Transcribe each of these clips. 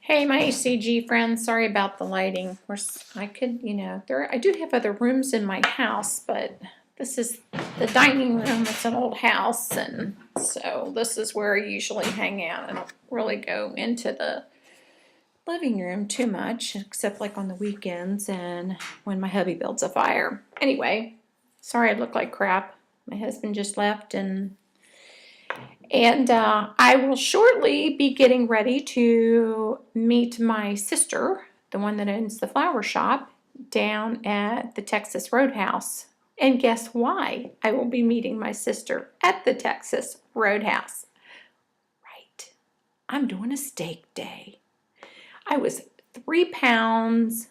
Hey, my HCG friends, sorry about the lighting. Of course, I could, I do have other rooms in my house, but this is the dining room. It's an old house, and so this is where I usually hang out. I don't really go into the living room too much, except like on the weekends and when my hubby builds a fire. Anyway, sorry I look like crap. My husband just left, and I will shortly be getting ready to meet my sister, the one that owns the flower shop, down at the Texas Roadhouse. And guess why I will be meeting my sister at the Texas Roadhouse? Right. I'm doing a steak day. I was 3 pounds.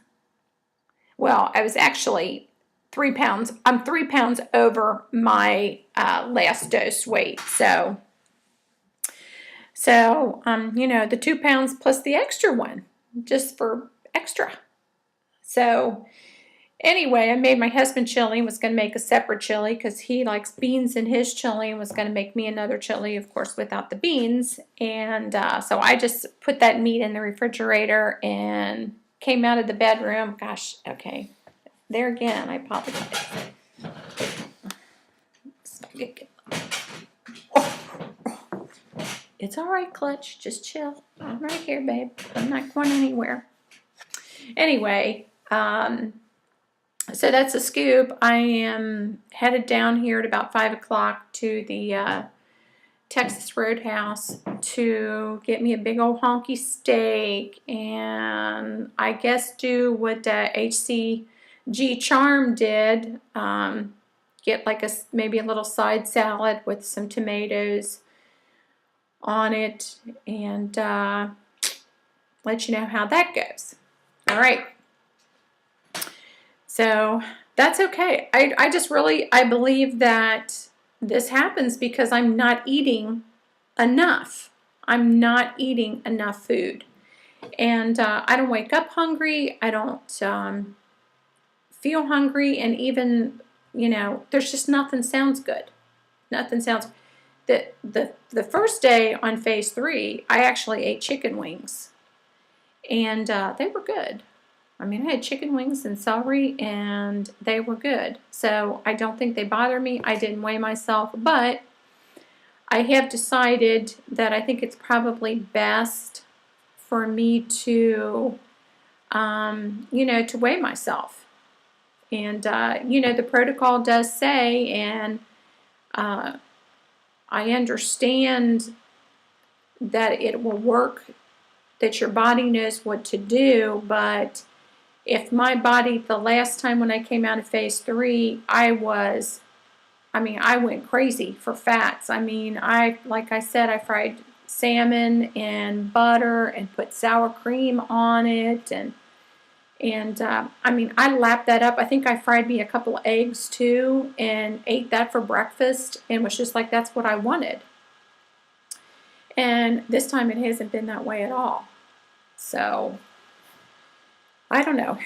Well, I was actually 3 pounds. I'm 3 pounds over my last dose weight. So, the 2 pounds plus the extra one, just for extra. So, anyway, I made my husband chili and was going to make a separate chili because he likes beans in his chili and was going to make me another chili, of course, without the beans. And so I just put that meat in the refrigerator and came out of the bedroom. Gosh, okay. There again, I apologize. It's all right, Clutch. Just chill. I'm right here, babe. I'm not going anywhere. Anyway, so that's a scoop. I am headed down here at about 5 o'clock to the Texas Roadhouse to get me a big old honky steak and I guess do what HCG Charm did. Get like maybe a little side salad with some tomatoes on it and let you know how that goes. All right. So that's okay. I believe that this happens because I'm not eating enough. I'm not eating enough food. And I don't wake up hungry. I don't feel hungry. And even, there's just nothing sounds good. Nothing sounds the first day on phase 3, I actually ate chicken wings, and they were good. I mean, I had chicken wings and celery, and they were good. So I don't think they bother me. I didn't weigh myself, but I have decided that I think it's probably best for me to, to weigh myself. And, the protocol does say, and I understand that it will work, that your body knows what to do, but if my body, the last time when I came out of phase 3, I went crazy for fats. Like I said, I fried salmon and butter and put sour cream on it, and I lapped that up. I think I fried me a couple of eggs too and ate that for breakfast and was just like, that's what I wanted. And this time it hasn't been that way at all. So, I don't know.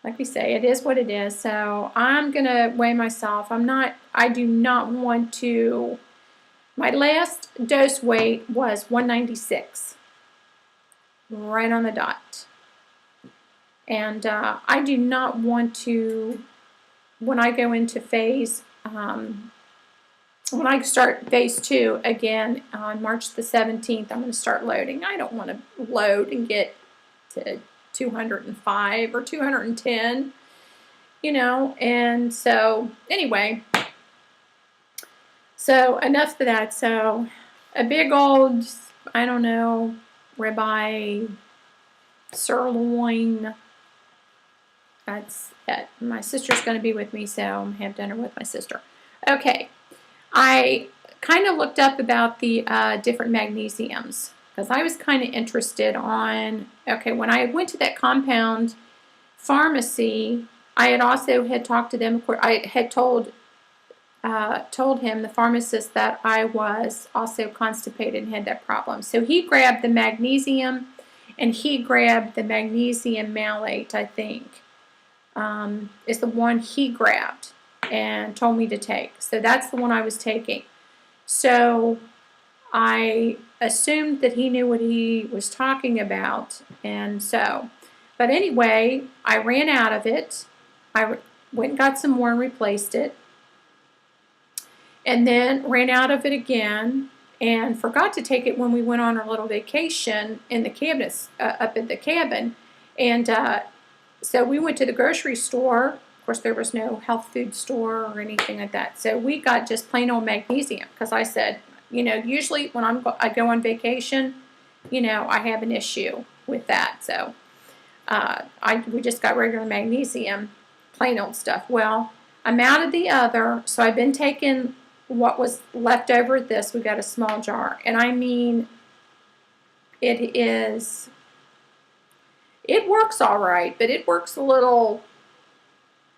Like we say, it is what it is. So, I'm going to weigh myself. I do not want to. My last dose weight was 196. Right on the dot. And I do not want to, when I go into when I start phase 2 again on March the 17th, I'm going to start loading. I don't want to load and get to 205 or 210, and so anyway, so enough of that. So a big old, I don't know, ribeye, sirloin. That's it. My sister's going to be with me, so I'm going to have dinner with my sister. Okay, I kind of looked up about the different magnesiums because I was kind of interested on, okay, when I went to that compound pharmacy, I had also talked to them. I had told him, the pharmacist, that I was also constipated and had that problem. So he grabbed the magnesium and he grabbed the magnesium malate, I think. Is the one he grabbed and told me to take. So that's the one I was taking. So I assumed that he knew what he was talking about, and so, but anyway, I ran out of it. I went and got some more and replaced it, and then ran out of it again, and forgot to take it when we went on our little vacation in the cabinets up at the cabin, and so we went to the grocery store. Of course, there was no health food store or anything like that, so we got just plain old magnesium, because I said, usually when I go on vacation, I have an issue with that. So we just got regular magnesium, plain old stuff. Well, I'm out of the other, so I've been taking what was left over at this. We got a small jar, and I mean, it works all right, but it works a little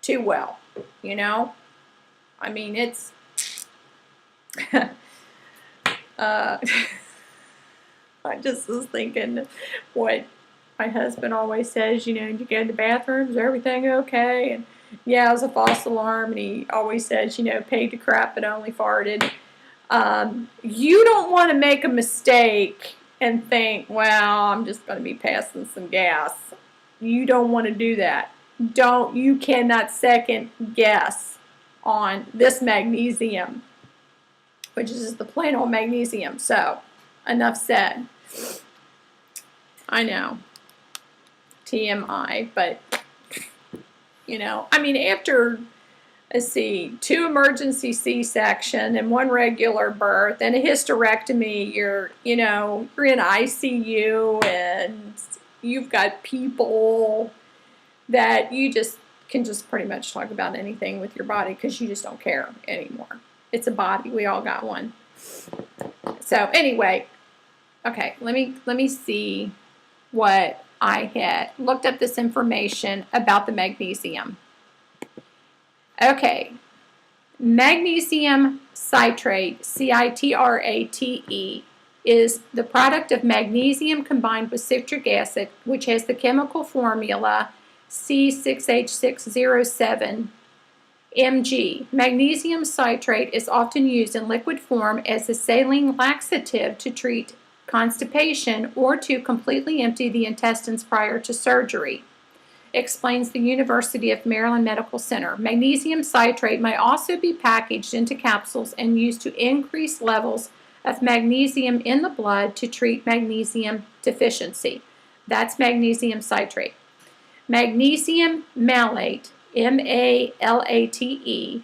too well, I mean, it's I just was thinking what my husband always says, you go to the bathroom, is everything okay? And yeah, it was a false alarm, and he always says, paid to crap but only farted. You don't want to make a mistake and think, well, I'm just going to be passing some gas. You don't want to do that. You cannot second guess on this magnesium, which is the plain old magnesium. So, enough said. I know. TMI, but, I mean, after, let's see, 2 emergency C-section and 1 regular birth and a hysterectomy, you're in ICU, and you've got people that you can pretty much talk about anything with your body, because you just don't care anymore. It's a body. We all got one. So anyway, okay, let me see what I had looked up this information about the magnesium. Okay, magnesium citrate, citrate, is the product of magnesium combined with citric acid, which has the chemical formula C6H607 Mg. Magnesium citrate is often used in liquid form as a saline laxative to treat constipation or to completely empty the intestines prior to surgery, explains the University of Maryland Medical Center. Magnesium citrate may also be packaged into capsules and used to increase levels of magnesium in the blood to treat magnesium deficiency. That's magnesium citrate. Magnesium malate, M-A-L-A-T-E,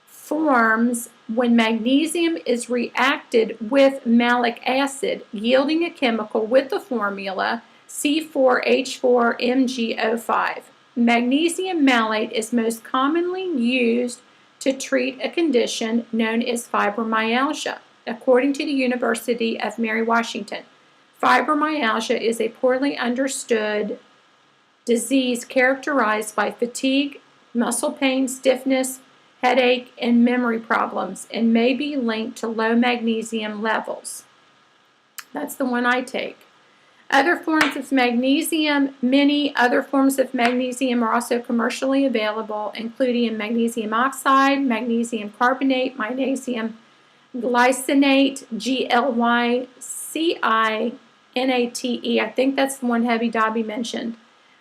forms when magnesium is reacted with malic acid, yielding a chemical with the formula C4H4MgO5. Magnesium malate is most commonly used to treat a condition known as fibromyalgia. According to the University of Mary Washington, fibromyalgia is a poorly understood disease characterized by fatigue, muscle pain, stiffness, headache, and memory problems, and may be linked to low magnesium levels. That's the one I take. Other forms of magnesium, many other forms of magnesium are also commercially available, including magnesium oxide, magnesium carbonate, magnesium glycinate, Glycinate. I think that's the one Heavy Dobby mentioned.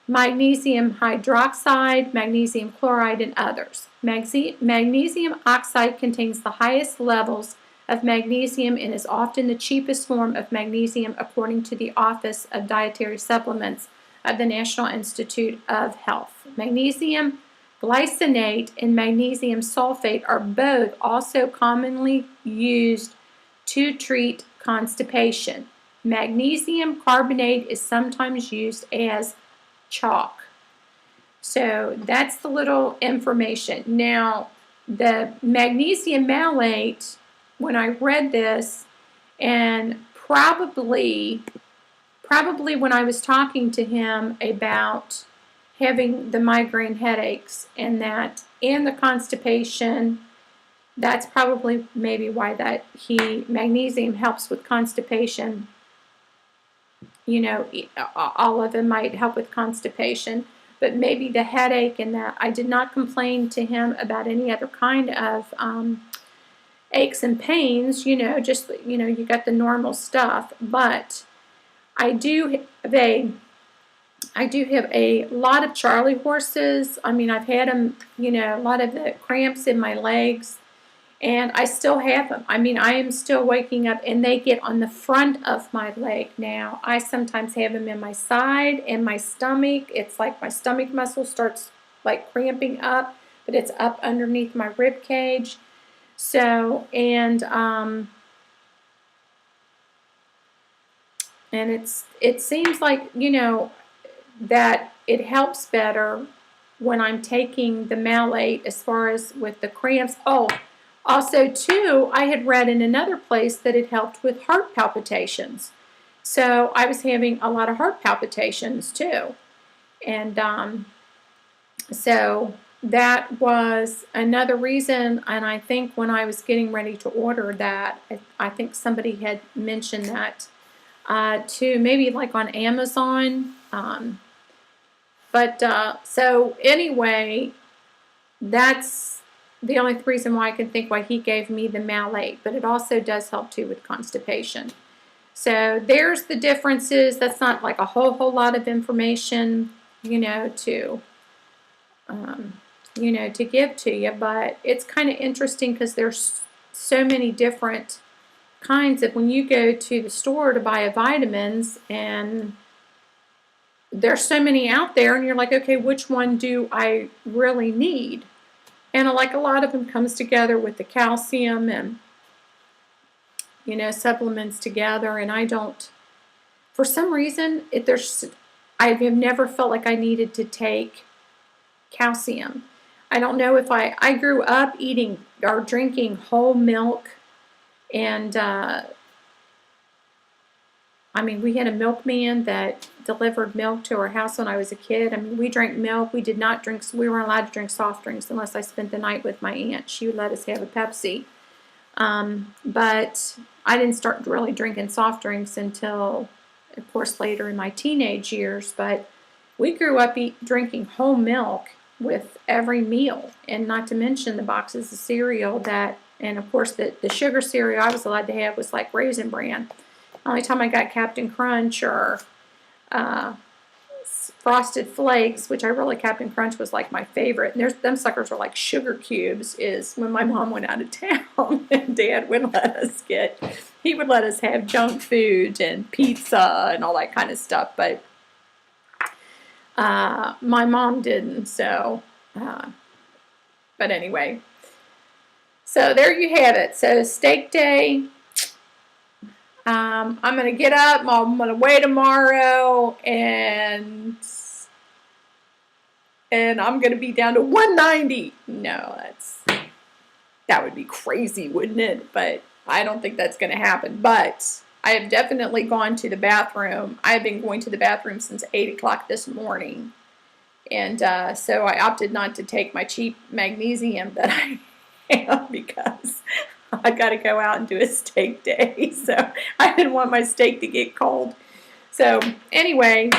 Magnesium hydroxide, magnesium chloride, and others. Magnesium oxide contains the highest levels of magnesium and is often the cheapest form of magnesium, according to the Office of Dietary Supplements of the National Institute of Health. Magnesium glycinate and magnesium sulfate are both also commonly used to treat constipation. Magnesium carbonate is sometimes used as chalk. So that's the little information. Now, the magnesium malate, when I read this, and probably when I was talking to him about having the migraine headaches and the constipation, that's probably maybe why magnesium helps with constipation. All of them might help with constipation, but maybe the headache and that. I did not complain to him about any other kind of aches and pains, just, you got the normal stuff. But I do have a lot of Charlie horses. I mean, I've had them, a lot of the cramps in my legs, and I still have them. I mean, I am still waking up, and they get on the front of my leg now. I sometimes have them in my side and my stomach. It's like my stomach muscle starts like cramping up, but it's up underneath my rib cage. So, and it seems like, that it helps better when I'm taking the malate as far as with the cramps. Oh, also too, I had read in another place that it helped with heart palpitations. So I was having a lot of heart palpitations too. And so that was another reason, and I think when I was getting ready to order that, I think somebody had mentioned that too, maybe like on Amazon. So anyway, that's the only reason why I can think why he gave me the malate, but it also does help too with constipation. So there's the differences. That's not like a whole lot of information, to give to you, but it's kind of interesting because there's so many different kinds of, when you go to the store to buy vitamins, and there's so many out there, and you're like, okay, which one do I really need? And like a lot of them comes together with the calcium and, supplements together, and I don't, for some reason, I have never felt like I needed to take calcium. I don't know if I grew up eating or drinking whole milk, and I mean, we had a milkman that delivered milk to our house when I was a kid. I mean, we drank milk. We did not drink, we weren't allowed to drink soft drinks unless I spent the night with my aunt. She would let us have a Pepsi. But I didn't start really drinking soft drinks until, of course, later in my teenage years. But we grew up drinking whole milk with every meal, and not to mention the boxes of cereal and of course the sugar cereal I was allowed to have was like Raisin Bran. The only time I got Captain Crunch or Frosted Flakes, which Captain Crunch was like my favorite. And them suckers were like sugar cubes, is when my mom went out of town and Dad would he would let us have junk food and pizza and all that kind of stuff. But my mom didn't, so, but anyway. So there you have it. So steak day. I'm going to get up, I'm going to weigh tomorrow, and I'm going to be down to 190. No, that would be crazy, wouldn't it? But I don't think that's going to happen. But I have definitely gone to the bathroom. I've been going to the bathroom since 8 o'clock this morning. And so I opted not to take my cheap magnesium that I have because I got to go out and do a steak day. So I didn't want my steak to get cold. So anyway,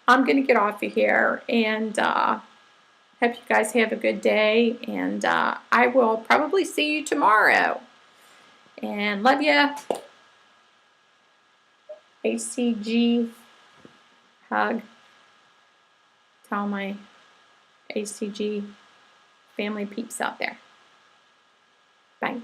I'm going to get off of here, and hope you guys have a good day. And I will probably see you tomorrow. And love ya. ACG hug to all my ACG family peeps out there. Bye.